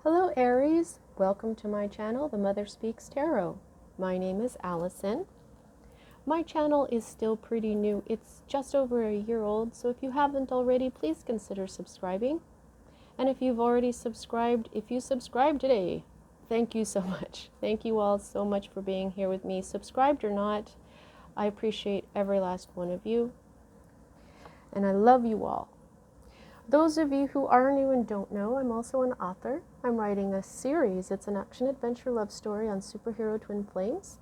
Hello Aries, welcome to my channel, The Mother Speaks Tarot. My name is Allison. My channel is still pretty new. It's just over a year old, so if you haven't already, please consider subscribing. And if you've already subscribed, if you subscribe today, thank you so much. Thank you all so much for being here with me. Subscribed or not, I appreciate every last one of you. And I love you all. Those of you who are new and don't know, I'm also an author. I'm writing a series. It's an action-adventure love story on superhero twin flames.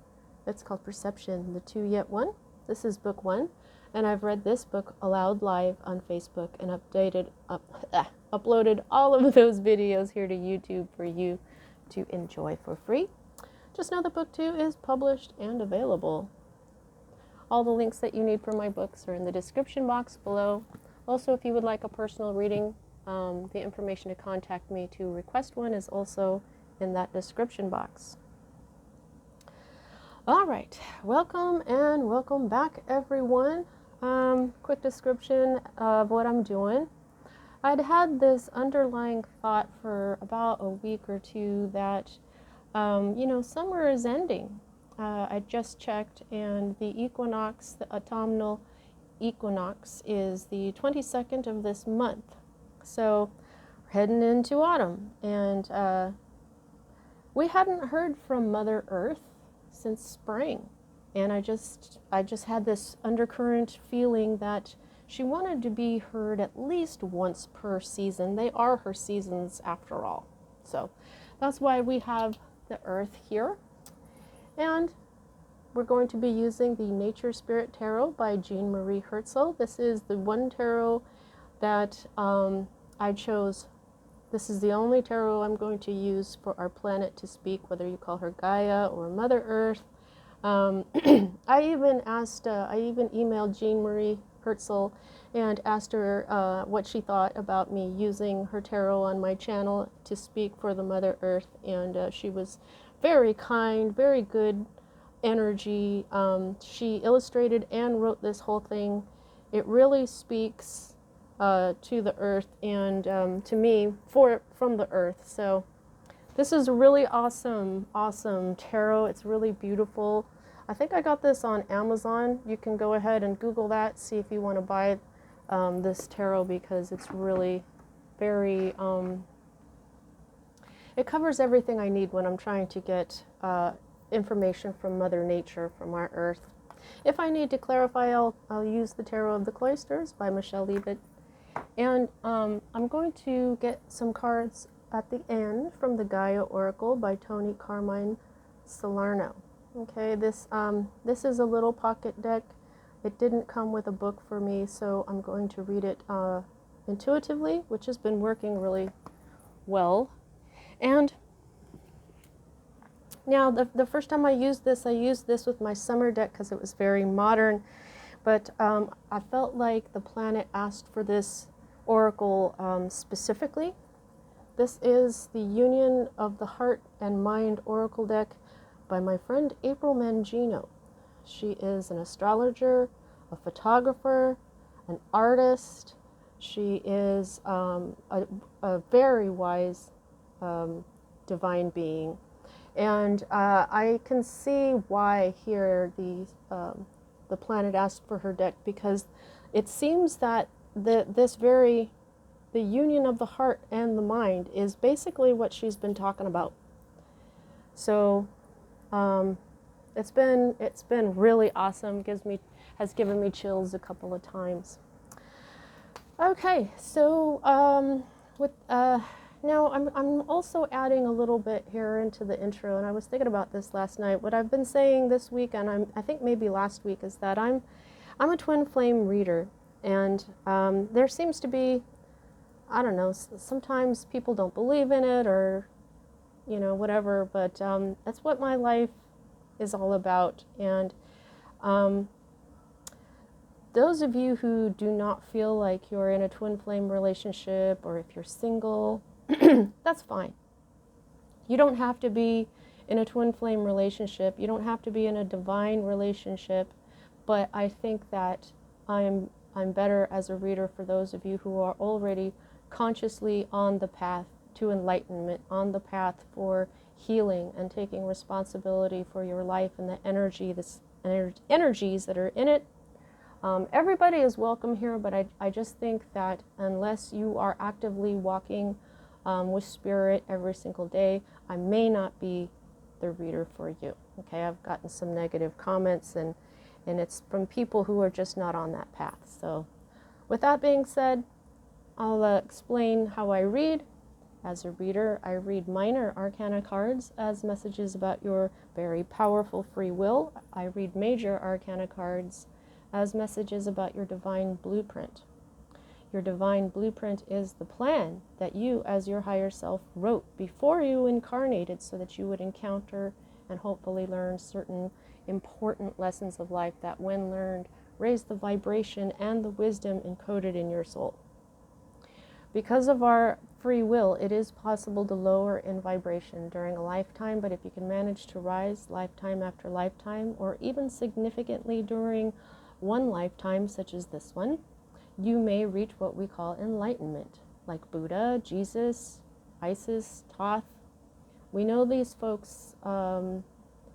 It's called Perception, the Two Yet One. This is book 1, and I've read this book aloud live on Facebook and uploaded all of those videos here to YouTube for you to enjoy for free. Just know that book 2 is published and available. All the links that you need for my books are in the description box below. Also, if you would like a personal reading, the information to contact me to request one is also in that description box. All right, welcome and welcome back, everyone. Quick description of what I'm doing. I'd had this underlying thought for about a week or two that, summer is ending. I just checked, and the equinox, the autumnal equinox, is the 22nd of this month. So we're heading into autumn, and we hadn't heard from Mother Earth since spring, and I just had this undercurrent feeling that she wanted to be heard at least once per season. They are her seasons after all. So that's why we have the Earth here. And we're going to be using the Nature Spirit Tarot by Jean Marie Herzl. This is the one tarot that I chose. This is the only tarot I'm going to use for our planet to speak, whether you call her Gaia or Mother Earth. I even emailed Jean Marie Herzl and asked her what she thought about me using her tarot on my channel to speak for the Mother Earth, and she was very kind, very good energy. She illustrated and wrote this whole thing. It really speaks to the earth and to me from the earth. So this is a really awesome tarot. It's really beautiful. I think I got this on Amazon. You can go ahead and Google that, see if you want to buy this tarot, because it's really very it covers everything I need when I'm trying to get information from Mother Nature, from our Earth. If I need to clarify, I'll use the Tarot of the Cloisters by Michelle Leavitt. And I'm going to get some cards at the end from the Gaia Oracle by Tony Carmine Salerno. Okay, this is a little pocket deck. It didn't come with a book for me, so I'm going to read it intuitively, which has been working really well. And now, the first time I used this with my summer deck because it was very modern, but I felt like the planet asked for this oracle specifically. This is the Union of the Heart and Mind Oracle deck by my friend April Mangino. She is an astrologer, a photographer, an artist. She is a very wise divine being. And I can see why here the planet asked for her deck, because it seems that the union of the heart and the mind is basically what she's been talking about. So it's been really awesome. Has given me chills a couple of times. Okay, so now, I'm also adding a little bit here into the intro, and I was thinking about this last night. What I've been saying this week, and I think maybe last week, is that I'm a twin flame reader, and there seems to be, I don't know, sometimes people don't believe in it, or whatever, but that's what my life is all about. And those of you who do not feel like you're in a twin flame relationship, or if you're single, that's fine. You don't have to be in a twin flame relationship. You don't have to be in a divine relationship. But I think that I'm better as a reader for those of you who are already consciously on the path to enlightenment, on the path for healing and taking responsibility for your life and the energies that are in it. Everybody is welcome here, but I just think that unless you are actively walking with spirit every single day, I may not be the reader for you. Okay, I've gotten some negative comments, and it's from people who are just not on that path. So with that being said, I'll explain how I read. As a reader, I read minor arcana cards as messages about your very powerful free will. I read major arcana cards as messages about your divine blueprint. Your divine blueprint is the plan that you, as your higher self, wrote before you incarnated so that you would encounter and hopefully learn certain important lessons of life that, when learned, raise the vibration and the wisdom encoded in your soul. Because of our free will, it is possible to lower in vibration during a lifetime, but if you can manage to rise lifetime after lifetime, or even significantly during one lifetime, such as this one, you may reach what we call enlightenment, like Buddha, Jesus, Isis, Thoth. We know these folks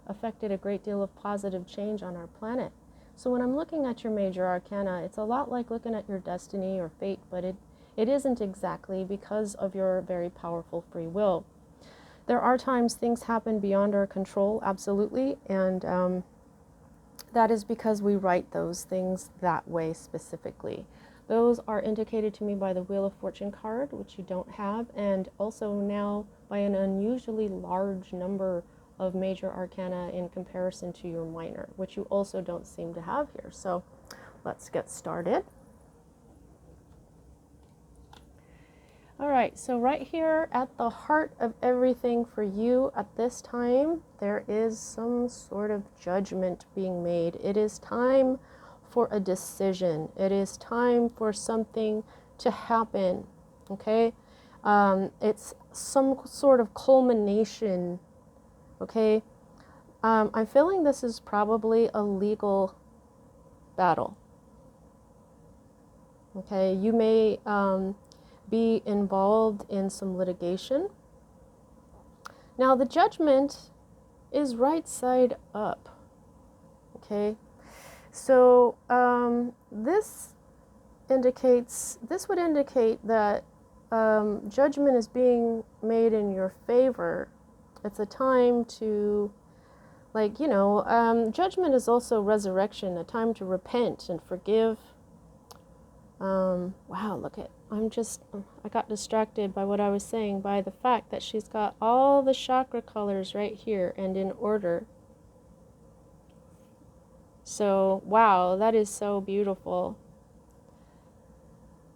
affected a great deal of positive change on our planet. So when I'm looking at your major arcana, it's a lot like looking at your destiny or fate, but it isn't exactly, because of your very powerful free will. There are times things happen beyond our control, absolutely, and that is because we write those things that way specifically. Those are indicated to me by the Wheel of Fortune card, which you don't have, and also now by an unusually large number of major arcana in comparison to your minor, which you also don't seem to have here. So let's get started. All right, so right here at the heart of everything for you at this time, there is some sort of judgment being made. It is time for a decision. It is time for something to happen, okay? It's some sort of culmination, okay? I'm feeling this is probably a legal battle, okay? You may be involved in some litigation. Now the judgment is right side up, okay? So this would indicate that judgment is being made in your favor. It's a time to, like, judgment is also resurrection, a time to repent and forgive. Wow, I got distracted by what I was saying, by the fact that she's got all the chakra colors right here and in order. So, wow, that is so beautiful.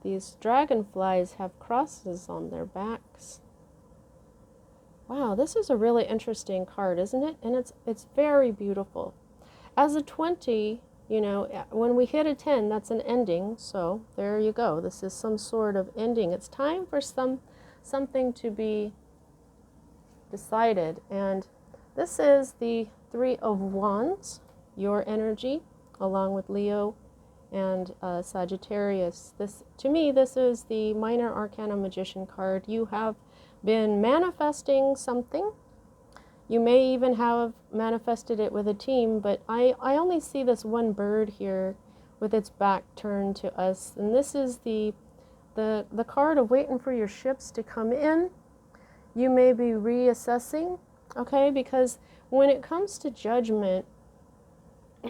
These dragonflies have crosses on their backs. Wow, this is a really interesting card, isn't it? And it's very beautiful. As a 20, when we hit a 10, that's an ending. So there you go. This is some sort of ending. It's time for something to be decided. And this is the Three of Wands, your energy, along with Leo and Sagittarius. To me, this is the Minor Arcana Magician card. You have been manifesting something. You may even have manifested it with a team, but I only see this one bird here with its back turned to us. And this is the card of waiting for your ships to come in. You may be reassessing, okay? Because when it comes to judgment,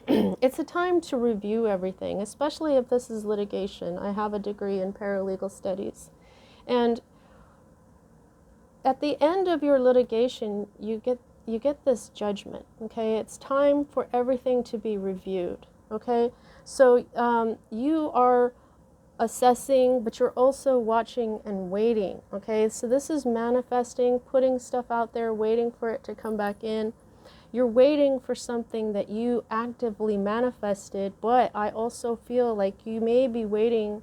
it's a time to review everything, especially if this is litigation. I have a degree in paralegal studies. And at the end of your litigation, you get this judgment, okay? It's time for everything to be reviewed, okay? So you are assessing, but you're also watching and waiting, okay? So this is manifesting, putting stuff out there, waiting for it to come back in. You're waiting for something that you actively manifested, but I also feel like you may be waiting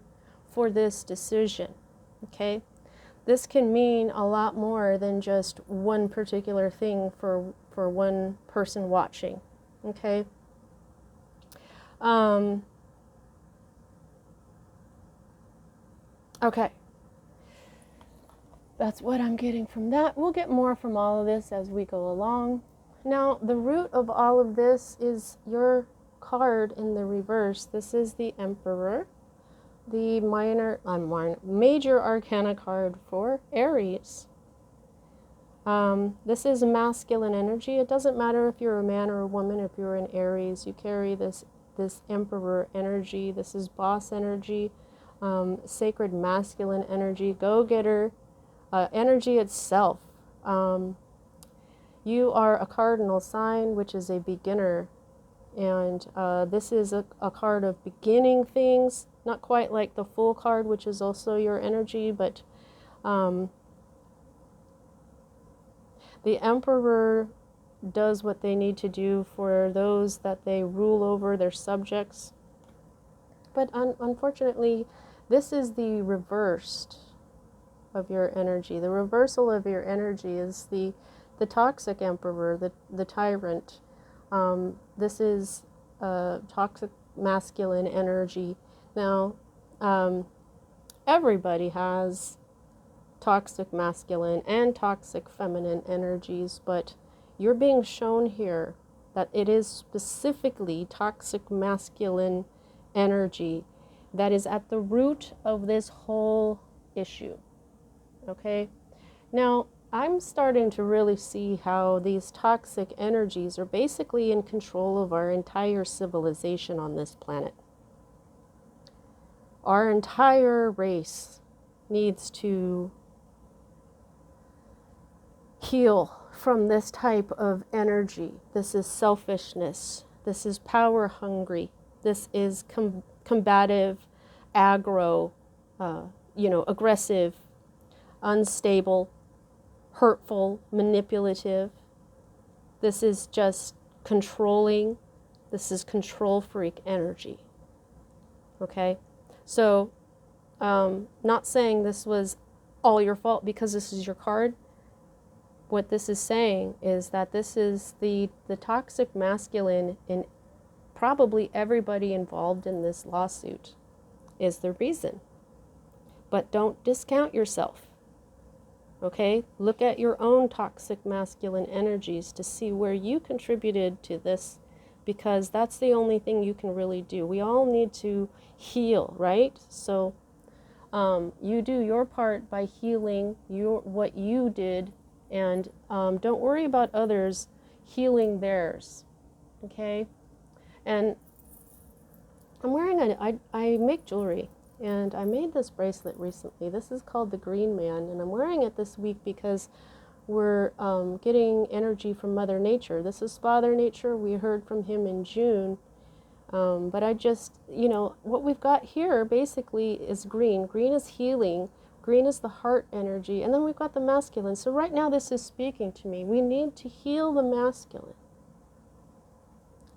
for this decision, okay? This can mean a lot more than just one particular thing for one person watching, okay? Okay. That's what I'm getting from that. We'll get more from all of this as we go along. Now, the root of all of this is your card in the reverse. This is the Emperor, the major arcana card for Aries. This is masculine energy. It doesn't matter if you're a man or a woman. If you're an Aries, you carry this Emperor energy. This is boss energy, sacred masculine energy, go-getter energy itself. You are a cardinal sign, which is a beginner. And this is a card of beginning things, not quite like the Fool card, which is also your energy, but the Emperor does what they need to do for those that they rule over, their subjects. But unfortunately, this is the reversed of your energy. The reversal of your energy is the toxic Emperor, the tyrant. This is toxic masculine energy. Now, everybody has toxic masculine and toxic feminine energies, but you're being shown here that it is specifically toxic masculine energy that is at the root of this whole issue. Okay? Now, I'm starting to really see how these toxic energies are basically in control of our entire civilization on this planet. Our entire race needs to heal from this type of energy. This is selfishness. This is power hungry. This is combative, aggro, aggressive, unstable, hurtful, manipulative. This is just controlling. This is control freak energy. Okay? So, not saying this was all your fault because this is your card. What this is saying is that this is the toxic masculine in probably everybody involved in this lawsuit is the reason. But don't discount yourself. Okay? Look at your own toxic masculine energies to see where you contributed to this, because that's the only thing you can really do. We all need to heal, right? So you do your part by healing what you did, and don't worry about others healing theirs. Okay? And I'm wearing I make jewelry. And I made this bracelet recently. This is called the Green Man, and I'm wearing it this week because we're getting energy from Mother Nature. This is Father Nature. We heard from him in June. But I just, what we've got here basically is green. Green is healing. Green is the heart energy. And then we've got the masculine. So right now this is speaking to me. We need to heal the masculine.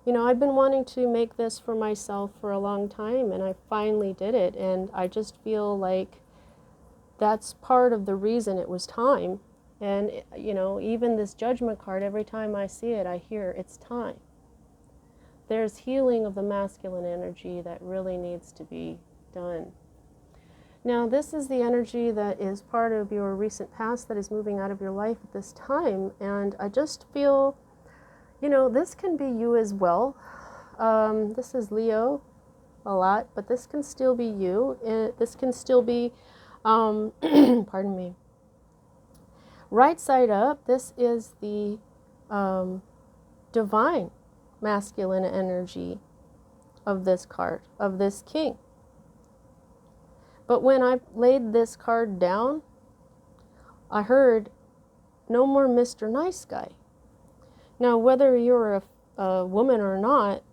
I've been wanting to make this for myself for a long time, and I finally did it. And I just feel like that's part of the reason it was time. And, even this judgment card, every time I see it, I hear it's time. There's healing of the masculine energy that really needs to be done. Now, this is the energy that is part of your recent past that is moving out of your life at this time. And I just feel, this can be you as well. This is Leo a lot, but this can still be you. This can still be, pardon me, right side up. This is the divine masculine energy of this card, of this king. But when I laid this card down, I heard, no more Mr. Nice Guy. Now, whether you're a woman or not,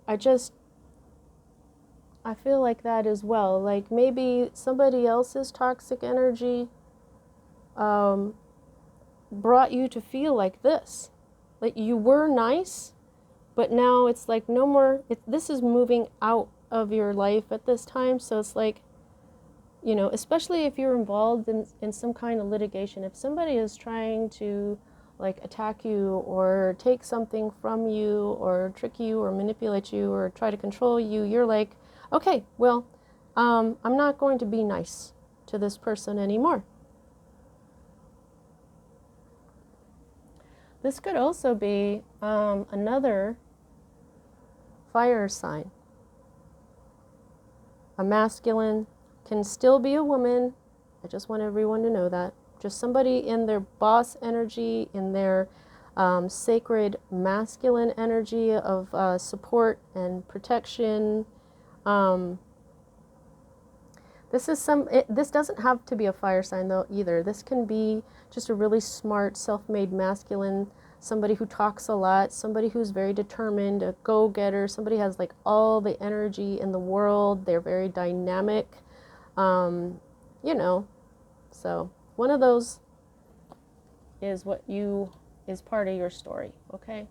I feel like that as well. Like maybe somebody else's toxic energy brought you to feel like this. Like you were nice, but now it's like no more, this is moving out of your life at this time. So it's like, especially if you're involved in some kind of litigation, if somebody is trying to like attack you or take something from you or trick you or manipulate you or try to control you, you're like, okay, well, I'm not going to be nice to this person anymore. This could also be another fire sign. A masculine, can still be a woman. I just want everyone to know that. Just somebody in their boss energy, in their sacred masculine energy of support and protection. This doesn't have to be a fire sign though either. This can be just a really smart, self-made masculine, somebody who talks a lot, somebody who's very determined, a go-getter, somebody has like all the energy in the world. They're very dynamic, you know. So one of those is is part of your story, okay?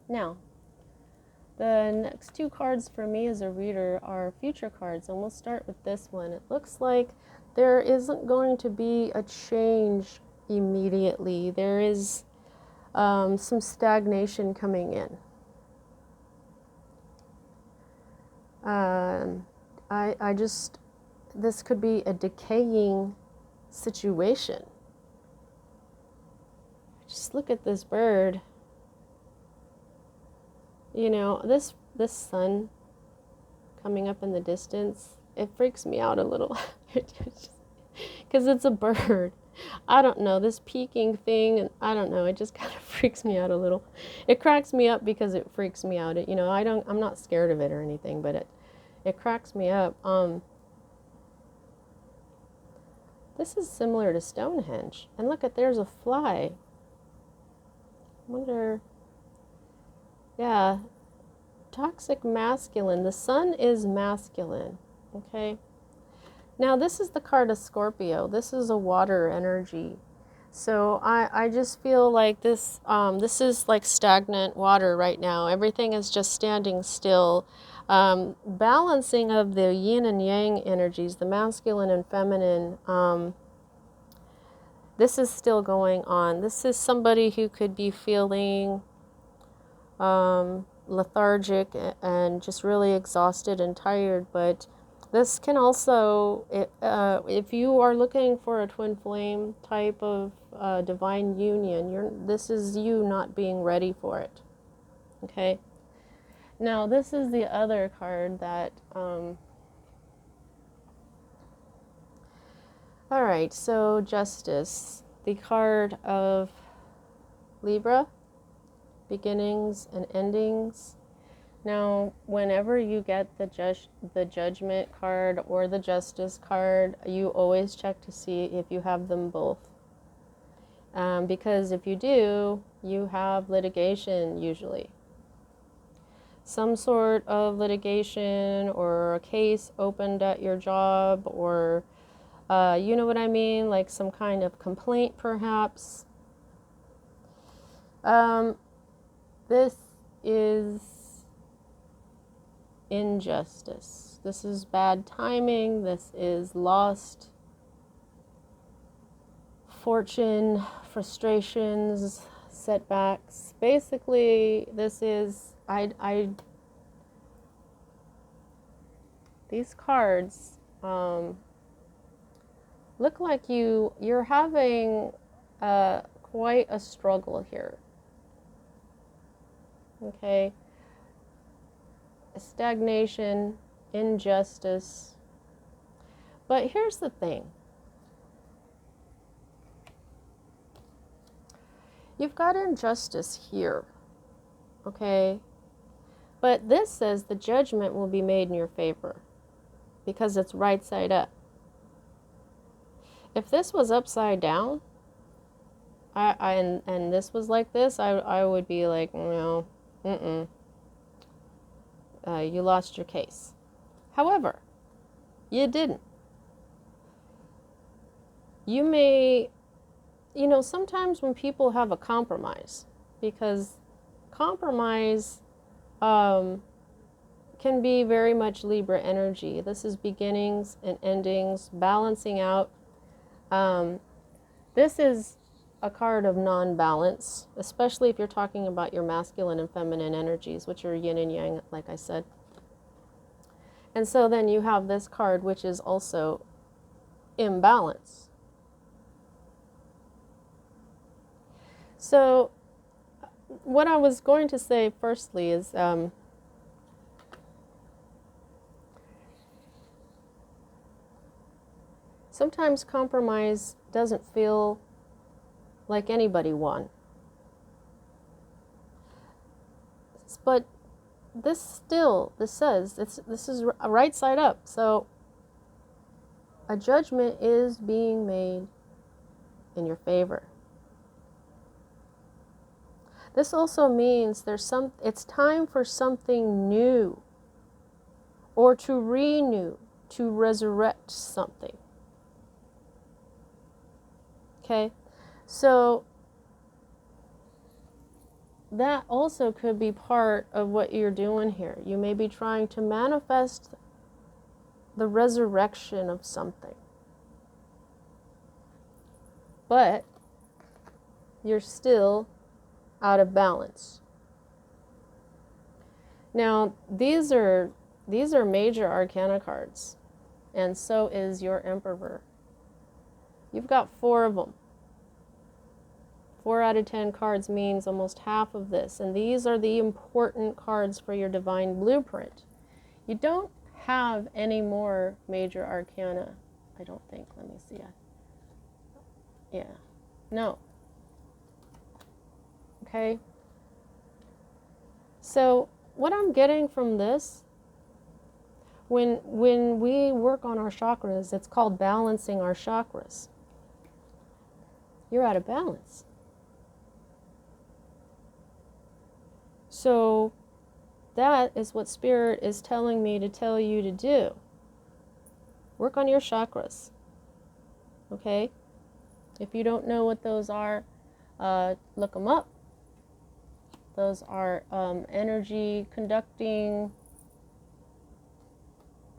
Now, the next two cards for me as a reader are future cards, and we'll start with this one. It looks like there isn't going to be a change immediately. There is some stagnation coming in. This could be a decaying situation. Just look at this bird. You know, this sun coming up in the distance, it freaks me out a little. Because it's a bird. I don't know, this peaking thing, and I don't know, it just kind of freaks me out a little. It cracks me up because it freaks me out. You know, I'm not scared of it or anything, but it cracks me up. This is similar to Stonehenge. And look at, there's a fly. I wonder, yeah, toxic masculine. The sun is masculine, okay? Now this is the card of Scorpio. This is a water energy. So I just feel like this is like stagnant water right now. Everything is just standing still. Balancing of the yin and yang energies, the masculine and feminine, this is still going on. This is somebody who could be feeling lethargic and just really exhausted and tired, but this can also, if you are looking for a twin flame type of divine union, this is you not being ready for it. Okay. Now this is the other card that. All right. So Justice, the card of Libra, beginnings and endings. Now, whenever you get the Judgment card or the Justice card, you always check to see if you have them both. Because if you do, you have litigation usually. Some sort of litigation or a case opened at your job, or you know what I mean, like some kind of complaint perhaps. This is injustice. This is bad timing. This is lost fortune, frustrations, setbacks. Basically, this is these cards look like you're having quite a struggle here. Okay. Stagnation, injustice. But here's the thing. You've got injustice here, okay? But this says the judgment will be made in your favor because it's right side up. If this was upside down, and this was like this, I would be like, no, you lost your case. However, you didn't. You may, you know, sometimes when people have a compromise, because compromise can be very much Libra energy. This is beginnings and endings, balancing out. This is a card of non-balance, especially if you're talking about your masculine and feminine energies, which are yin and yang, like I said. And so then you have this card, which is also imbalance. So what I was going to say firstly is sometimes compromise doesn't feel like anybody won. But this says this is right side up. So a judgment is being made in your favor. This also means it's time for something new, or to renew, to resurrect something. Okay? So that also could be part of what you're doing here. You may be trying to manifest the resurrection of something. But you're still out of balance. Now, these are major arcana cards, and so is your Emperor. You've got 4 of them. 4 out of 10 cards means almost half of this, and these are the important cards for your divine blueprint. You don't have any more major arcana, I don't think. Let me see. Yeah. No. Okay. So what I'm getting from this, when we work on our chakras, it's called balancing our chakras. You're out of balance. So that is what Spirit is telling me to tell you to do. Work on your chakras. Okay? If you don't know what those are, look them up. Those are energy conducting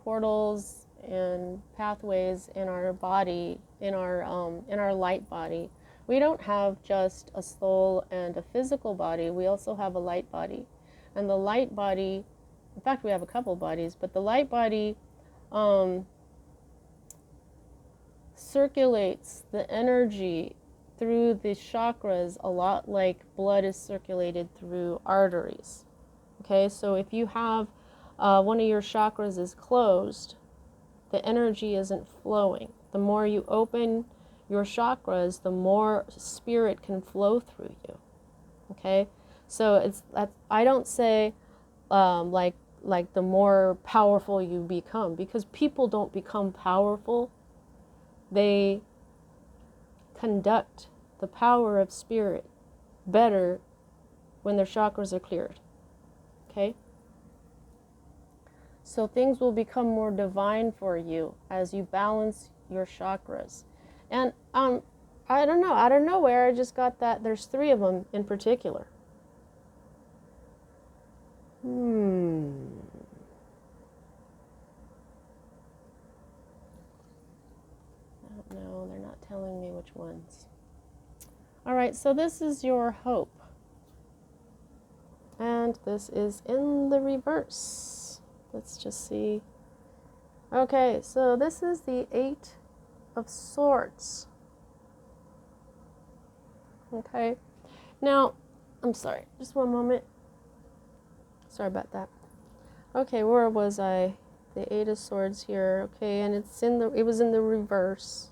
portals and pathways in our body, in our light body. We don't have just a soul and a physical body. We also have a light body. And the light body, in fact, we have a couple bodies, but the light body circulates the energy through the chakras a lot like blood is circulated through arteries. Okay, so if you have one of your chakras is closed, the energy isn't flowing. The more you open your chakras, the more spirit can flow through you. Okay, so I don't say like the more powerful you become, because people don't become powerful. They conduct the power of spirit better when their chakras are cleared. Okay? So things will become more divine for you as you balance your chakras. And I don't know, out of nowhere I just got that there's 3 of them in particular. No, they're not telling me which ones. All right, so this is your hope. And this is in the reverse. Let's just see. Okay, so this is the 8 of Swords. Okay. Now, I'm sorry, just one moment. Sorry about that. Okay, where was I? The 8 of Swords here. Okay, and it was in the reverse.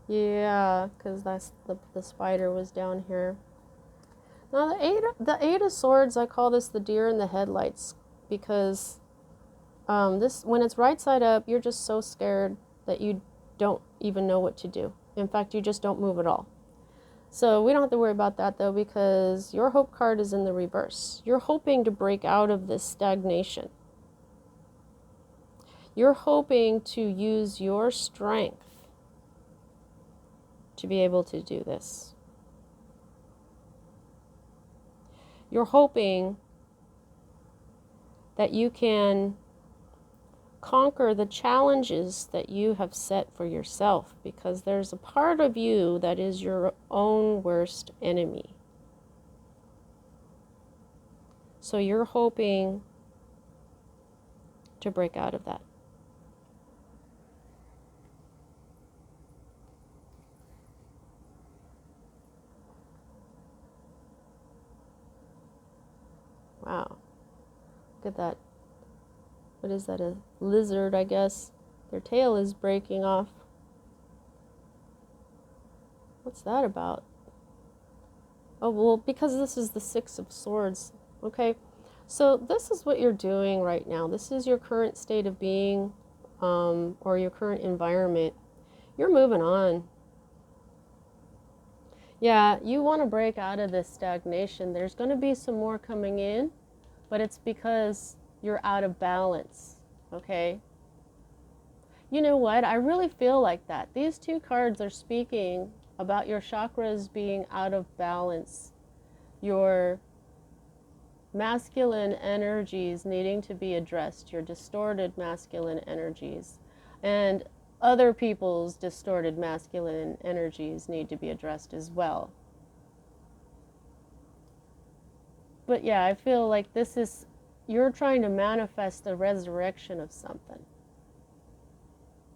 Yeah, because the spider was down here. Now the eight of Swords, I call this the deer in the headlights, because this, when it's right side up, you're just so scared that you don't even know what to do. In fact, you just don't move at all. So we don't have to worry about that though, because your hope card is in the reverse. You're hoping to break out of this stagnation. You're hoping to use your strength to be able to do this. You're hoping that you can conquer the challenges that you have set for yourself, because there's a part of you that is your own worst enemy. So you're hoping to break out of that. Wow. Look at that. What is that? A lizard, I guess. Their tail is breaking off. What's that about? Oh, well, because this is the Six of Swords. Okay. So this is what you're doing right now. This is your current state of being, or your current environment. You're moving on. Yeah, you want to break out of this stagnation. There's going to be some more coming in, but it's because you're out of balance, okay? You know what? I really feel like that. These two cards are speaking about your chakras being out of balance, your masculine energies needing to be addressed, your distorted masculine energies, and other people's distorted masculine energies need to be addressed as well. But yeah, I feel like you're trying to manifest the resurrection of something.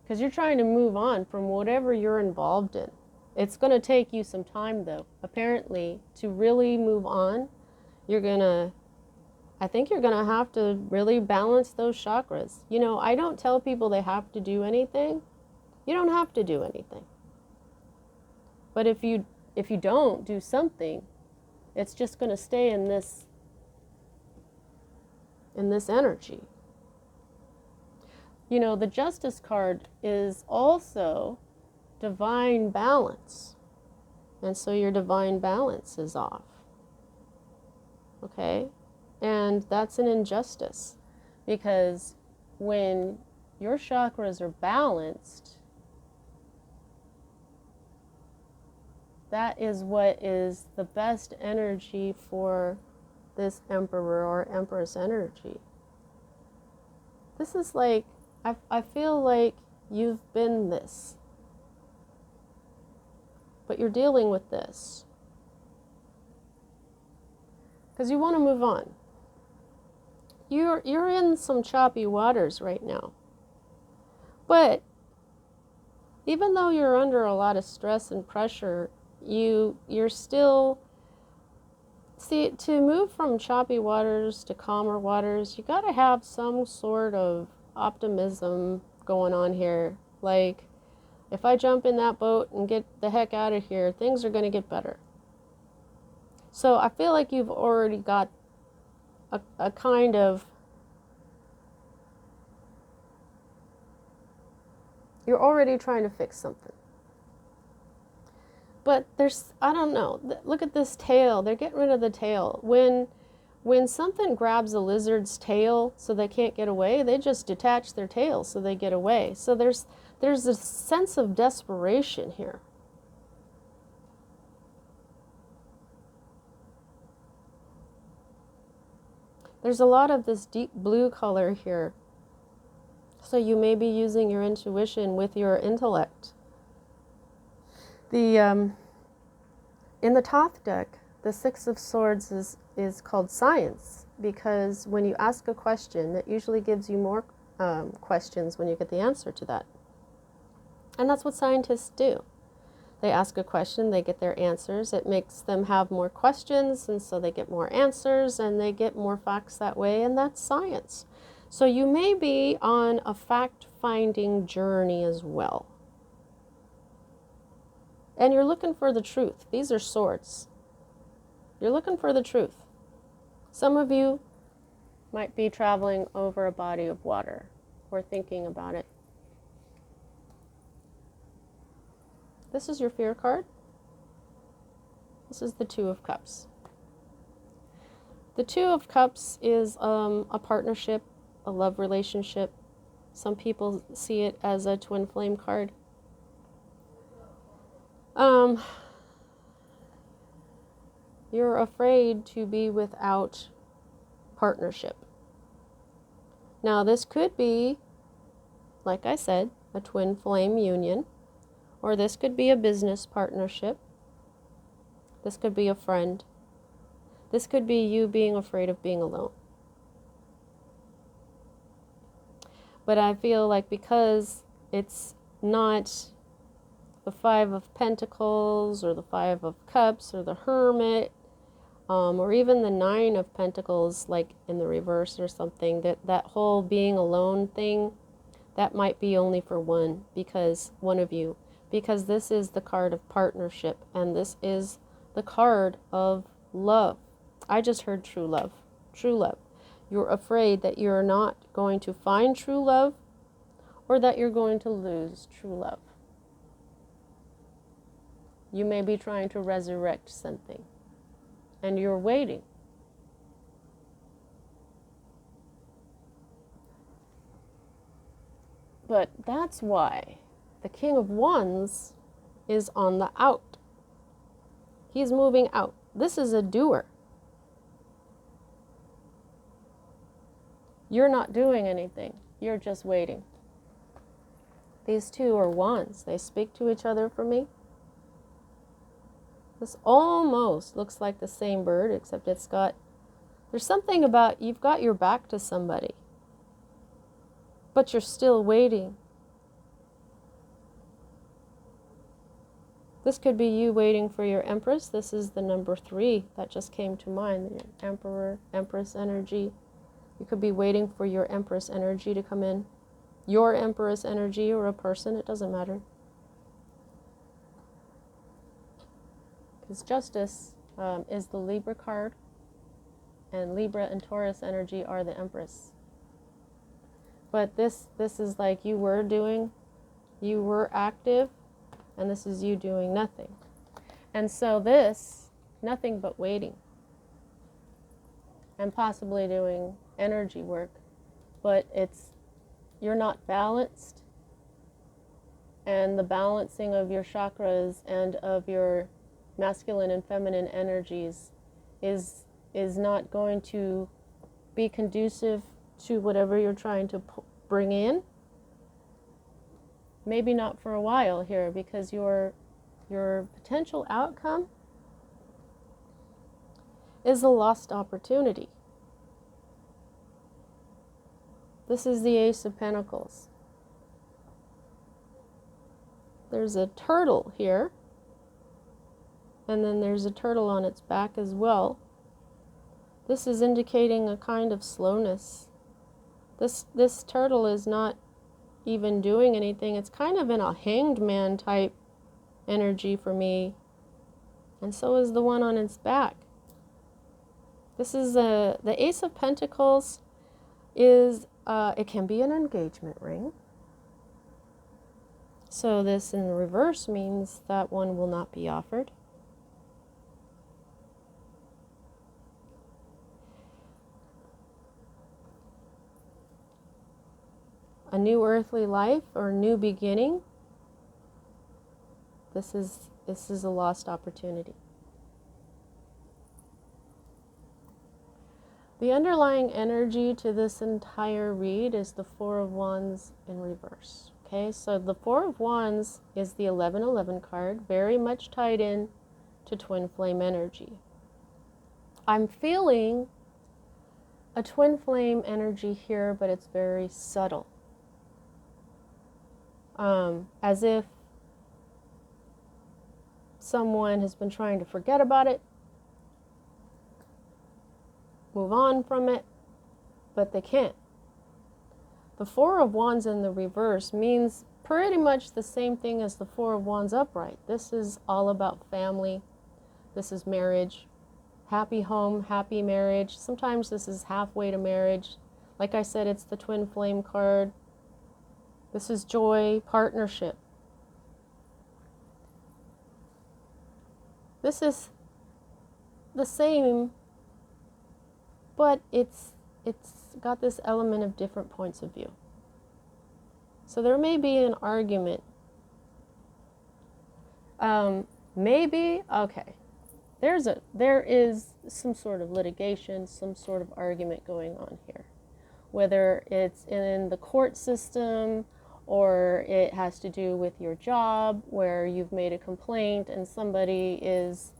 Because you're trying to move on from whatever you're involved in. It's going to take you some time, though. Apparently, to really move on, I think you're going to have to really balance those chakras. You know, I don't tell people they have to do anything. You don't have to do anything. But if you don't do something, it's just going to stay in this energy. You know, the Justice card is also divine balance. And so your divine balance is off. Okay? And that's an injustice. Because when your chakras are balanced, that is what is the best energy for this Emperor or Empress energy. This is like, I feel like you've been this. But you're dealing with this. Because you want to move on. You're in some choppy waters right now. But even though you're under a lot of stress and pressure, you're still, see, to move from choppy waters to calmer waters, you got to have some sort of optimism going on here. Like, if I jump in that boat and get the heck out of here, things are going to get better. So I feel like you've already got a kind of, you're already trying to fix something. But I don't know, look at this tail. They're getting rid of the tail. When something grabs a lizard's tail so they can't get away, they just detach their tail so they get away. So there's a sense of desperation here. There's a lot of this deep blue color here. So you may be using your intuition with your intellect. In the Thoth deck, the Six of Swords is called science, because when you ask a question, that usually gives you more questions when you get the answer to that. And that's what scientists do. They ask a question, they get their answers. It makes them have more questions, and so they get more answers, and they get more facts that way, and that's science. So you may be on a fact-finding journey as well. And you're looking for the truth. These are swords. You're looking for the truth. Some of you might be traveling over a body of water or thinking about it. This is your fear card. This is the Two of Cups. The Two of Cups is a partnership, a love relationship. Some people see it as a twin flame card. You're afraid to be without partnership. Now, this could be, like I said, a twin flame union, or this could be a business partnership. This could be a friend. This could be you being afraid of being alone. But I feel like because it's not the Five of Pentacles or the Five of Cups or the Hermit, or even the Nine of Pentacles, like in the reverse or something, that whole being alone thing, that might be only for one of you, because this is the card of partnership, and this is the card of love. I just heard true love. True love. You're afraid that you're not going to find true love, or that you're going to lose true love. You may be trying to resurrect something, and you're waiting. But that's why the King of Wands is on the out. He's moving out. This is a doer. You're not doing anything. You're just waiting. These two are wands. They speak to each other for me. This almost looks like the same bird, except there's something about you've got your back to somebody, but you're still waiting. This could be you waiting for your Empress. This is the number 3 that just came to mind. The Emperor, Empress energy. You could be waiting for your Empress energy to come in. Your Empress energy, or a person, it doesn't matter. Because Justice is the Libra card, and Libra and Taurus energy are the Empress. But this is like you were active, and this is you doing nothing. And so this, nothing but waiting. And possibly doing energy work. But you're not balanced. And the balancing of your chakras and of your masculine and feminine energies is not going to be conducive to whatever you're trying to bring in. Maybe not for a while here, because your potential outcome is a lost opportunity. This is the Ace of Pentacles. There's a turtle here, and then there's a turtle on its back as well. This is indicating a kind of slowness. This turtle is not even doing anything. It's kind of in a hanged man type energy for me, and so is the one on its back. This is the Ace of Pentacles is it can be an engagement ring. So this in the reverse means that one will not be offered. A new earthly life or new beginning. This is a lost opportunity. The underlying energy to this entire read is the Four of Wands in reverse. Okay, so the Four of Wands is the 1111 card, very much tied in to twin flame energy. I'm feeling a twin flame energy here, but it's very subtle. As if someone has been trying to forget about it, move on from it, but they can't. The Four of Wands in the reverse means pretty much the same thing as the Four of Wands upright. This is all about family. This is marriage. Happy home, happy marriage. Sometimes this is halfway to marriage. Like I said, it's the twin flame card. This is joy, partnership. This is the same, but it's got this element of different points of view. So there may be an argument. Maybe, okay. There is some sort of litigation, some sort of argument going on here. Whether it's in the court system, or it has to do with your job where you've made a complaint and somebody's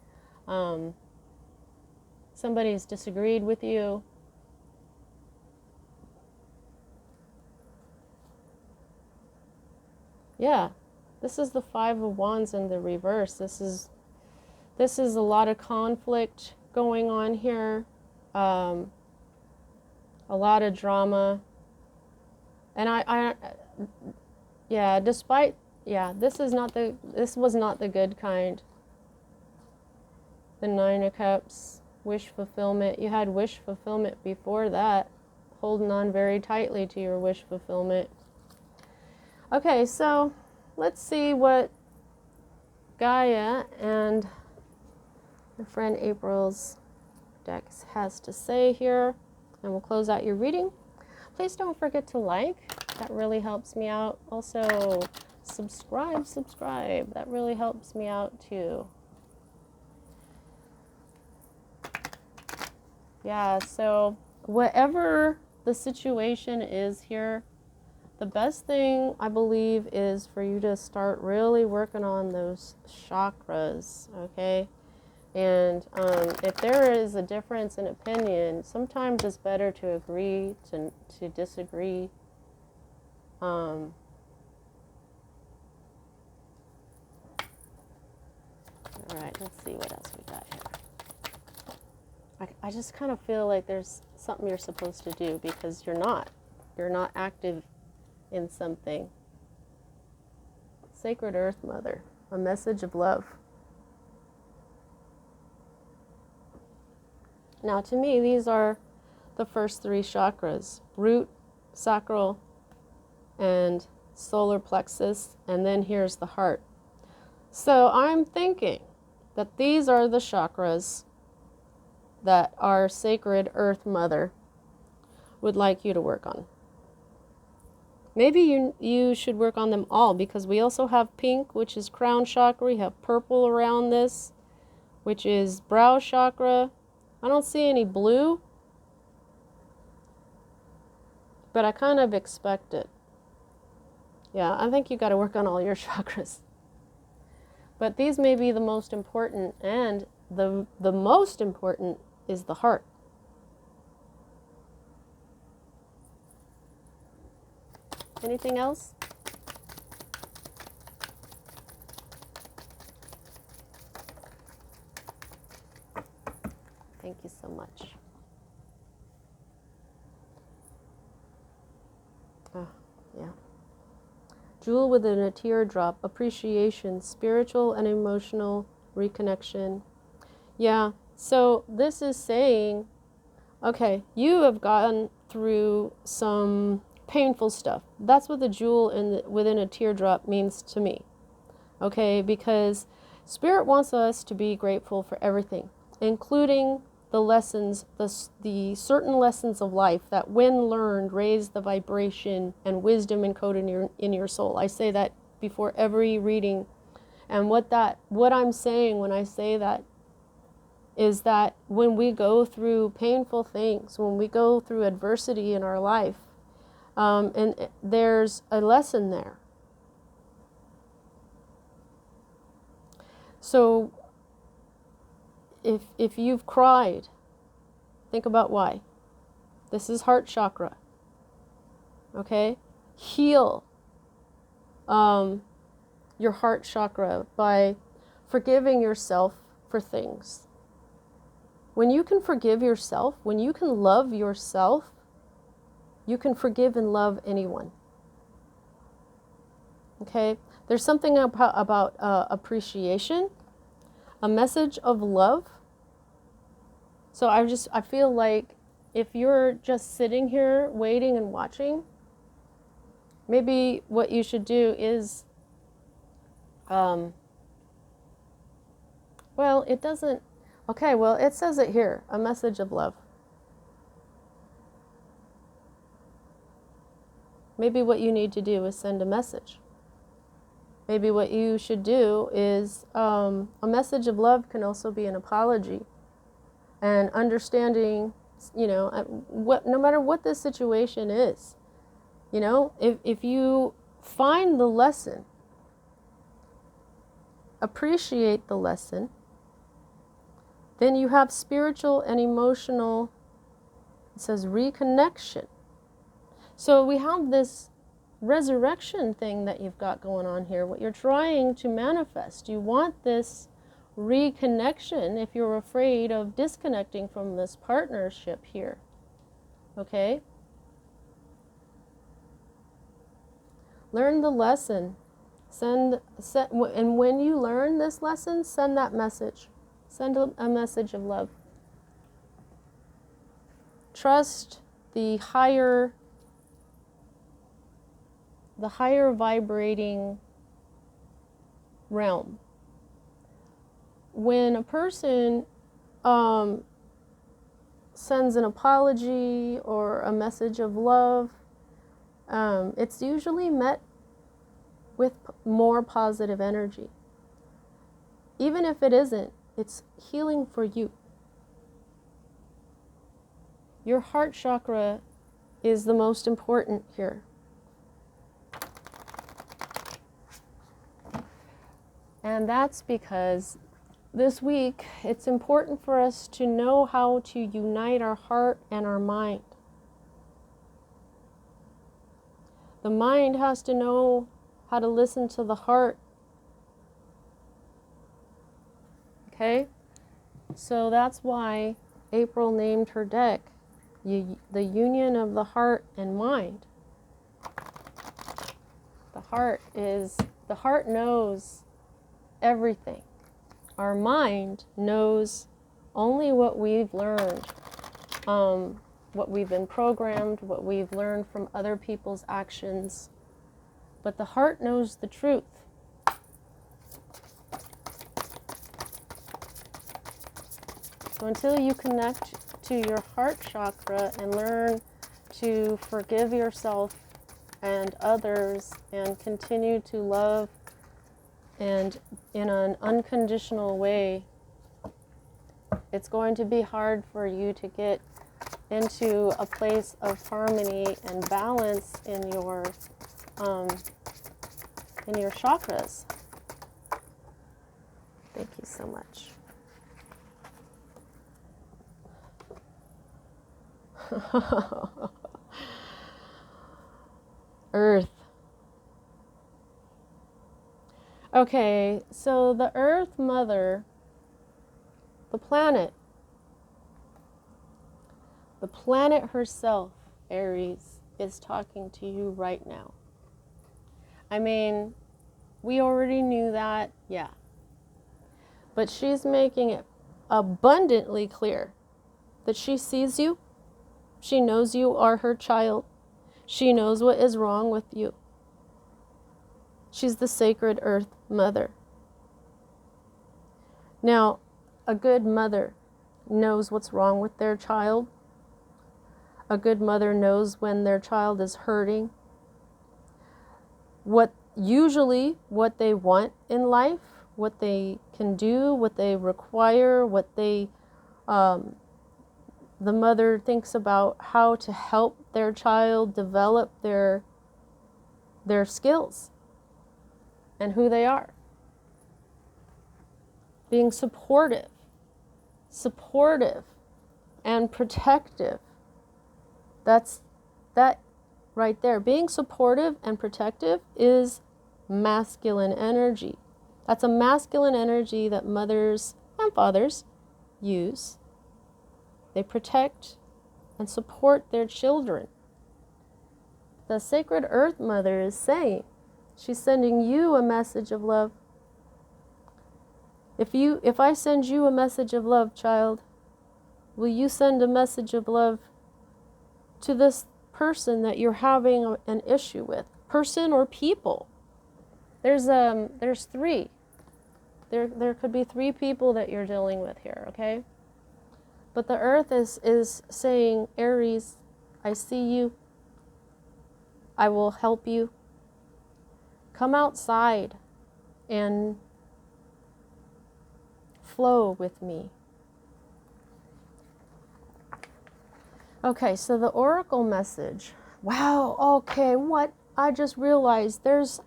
disagreed with you. Yeah, this is the Five of Wands in the reverse. This is a lot of conflict. going on here. A lot of drama. And yeah, despite, yeah, this was not the good kind. The Nine of Cups, wish fulfillment. You had wish fulfillment before that, holding on very tightly to your wish fulfillment. Okay, so let's see what Gaia and my friend April's deck has to say here, and we'll close out your reading. Please don't forget to like. That really helps me out. Also, subscribe. That really helps me out too. Yeah, so whatever the situation is here, the best thing I believe is for you to start really working on those chakras, okay? And if there is a difference in opinion, sometimes it's better to agree to disagree. All right, let's see what else we got here. I just kind of feel like there's something you're supposed to do because you're not active in something. Sacred Earth Mother, a message of love. Now to me, these are the first three chakras: root, sacral, and solar plexus, and then here's the heart. So I'm thinking that these are the chakras that our Sacred Earth Mother would like you to work on. Maybe you should work on them all, because we also have pink, which is crown chakra. We have purple around this, which is brow chakra. I don't see any blue, but I kind of expect it. Yeah, I think you got to work on all your chakras. But these may be the most important, and the most important is the heart. Anything else? Thank you so much. Oh, yeah. Jewel within a teardrop, appreciation, spiritual and emotional reconnection. Yeah, so this is saying, okay, you have gone through some painful stuff. That's what the jewel within a teardrop means to me. Okay, because Spirit wants us to be grateful for everything, including the lessons, the certain lessons of life that, when learned, raise the vibration and wisdom encoded in your soul. I say that before every reading, and what I'm saying when I say that is that when we go through painful things, when we go through adversity in our life, and there's a lesson there. So if you've cried, think about why. This is heart chakra. Okay? Heal your heart chakra by forgiving yourself for things. When you can forgive yourself, when you can love yourself, you can forgive and love anyone. Okay? There's something about appreciation, a message of love. So I feel like if you're just sitting here waiting and watching, maybe what you should do is, well, it doesn't, okay, well, it says it here, a message of love. Maybe what you need to do is send a message. Maybe what you should do is, a message of love can also be an apology. And understanding, you know, no matter what the situation is, you know, if you find the lesson, appreciate the lesson, then you have spiritual and emotional, it says reconnection. So we have this resurrection thing that you've got going on here, what you're trying to manifest. You want this reconnection if you're afraid of disconnecting from this partnership here. Okay? Learn the lesson. And when you learn this lesson, send that message. Send a message of love. Trust the higher vibrating realm. When a person sends an apology or a message of love, it's usually met with more positive energy. Even if it isn't, it's healing for you. Your heart chakra is the most important here. And that's because this week, it's important for us to know how to unite our heart and our mind. The mind has to know how to listen to the heart. Okay? So that's why April named her deck the union of the heart and mind. The heart knows everything. Our mind knows only what we've learned, what we've been programmed, what we've learned from other people's actions. But the heart knows the truth. So until you connect to your heart chakra and learn to forgive yourself and others and continue to love and in an unconditional way, it's going to be hard for you to get into a place of harmony and balance in your chakras. Thank you so much. Earth. Okay, so the Earth Mother, the planet herself, Aries, is talking to you right now. I mean, we already knew that, yeah. But she's making it abundantly clear that she sees you. She knows you are her child. She knows what is wrong with you. She's the sacred Earth Mother. Now, a good mother knows what's wrong with their child. A good mother knows when their child is hurting. What they want in life, what they can do, what they require, the mother thinks about how to help their child develop their skills and who they are. Being supportive and protective. That right there. Being supportive and protective is masculine energy. That's a masculine energy that mothers and fathers use. They protect and support their children. The sacred Earth Mother is saying, she's sending you a message of love. If I send you a message of love, child, will you send a message of love to this person that you're having an issue with? Person or people? There's three. There could be three people that you're dealing with here, okay? But the Earth is saying, Aries, I see you. I will help you. Come outside and flow with me. Okay, so the oracle message. Wow, okay, what? I just realized there's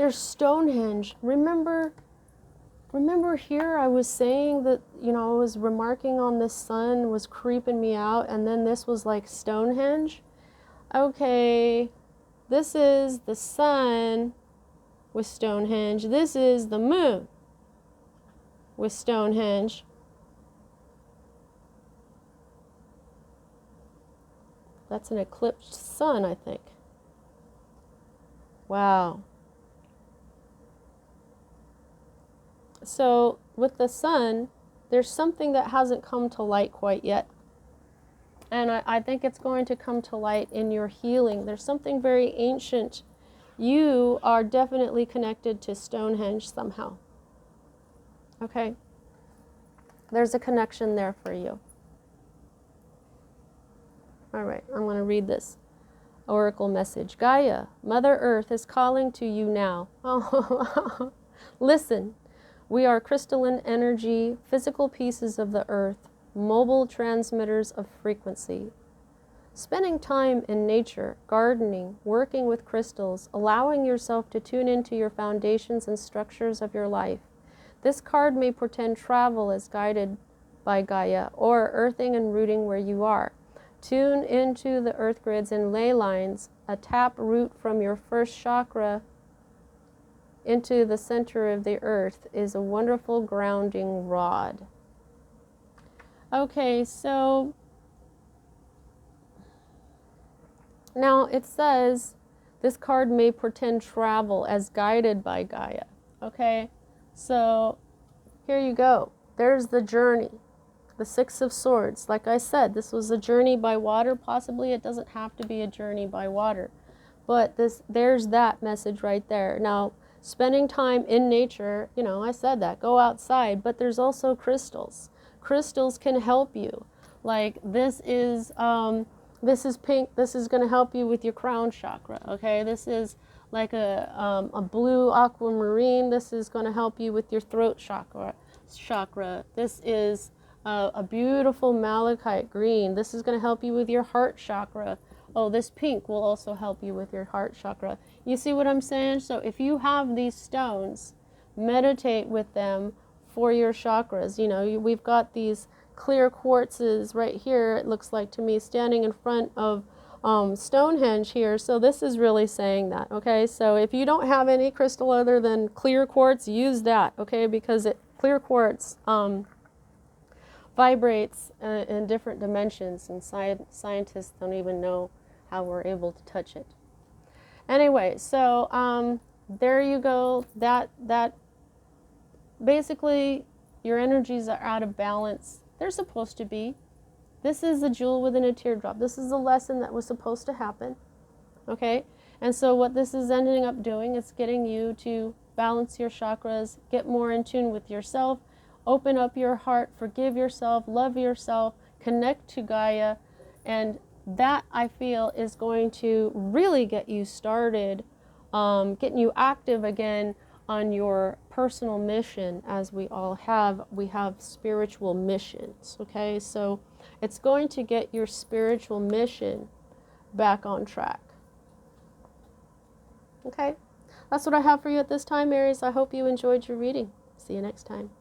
Stonehenge. Remember here I was saying that, I was remarking on the sun was creeping me out, and then this was like Stonehenge? Okay, this is the sun with Stonehenge. This is the moon with Stonehenge. That's an eclipsed sun, I think. Wow. So with the sun, there's something that hasn't come to light quite yet. And I think it's going to come to light in your healing. There's something very ancient. You are definitely connected to Stonehenge somehow. Okay? There's a connection there for you. All right, I'm going to read this oracle message. Gaia, Mother Earth is calling to you now. Oh, listen. We are crystalline energy, physical pieces of the earth, mobile transmitters of frequency. Spending time in nature, gardening, working with crystals, allowing yourself to tune into your foundations and structures of your life. This card may portend travel as guided by Gaia, or earthing and rooting where you are. Tune into the earth grids and ley lines. A tap root from your first chakra into the center of the earth is a wonderful grounding rod. Okay, so now it says this card may portend travel as guided by Gaia. Okay, so here you go. There's the journey. The Six of Swords. Like I said, this was a journey by water. Possibly it doesn't have to be a journey by water. But there's that message right there. Now, spending time in nature, you know, I said that. Go outside. But there's also crystals. Crystals can help you. Like this is pink. This is going to help you with your crown chakra. Okay, this is like a blue aquamarine. This is going to help you with your throat chakra. This is a beautiful malachite green. This is going to help you with your heart chakra. Oh, this pink will also help you with your heart chakra. You see what I'm saying? So if you have these stones, meditate with them for your chakras. You know, we've got these clear quartzes right here, it looks like to me, standing in front of Stonehenge here. So this is really saying that, okay? So if you don't have any crystal other than clear quartz, use that, okay? Because clear quartz vibrates in different dimensions, and scientists don't even know how we're able to touch it. Anyway, so there you go. That basically your energies are out of balance. They're supposed to be. This is a jewel within a teardrop. This is a lesson that was supposed to happen. Okay? And so what this is ending up doing is getting you to balance your chakras, get more in tune with yourself, open up your heart, forgive yourself, love yourself, connect to Gaia, and that, I feel, is going to really get you started, getting you active again on your personal mission, as we all have. We have spiritual missions, okay? So it's going to get your spiritual mission back on track. Okay? That's what I have for you at this time, Aries. I hope you enjoyed your reading. See you next time.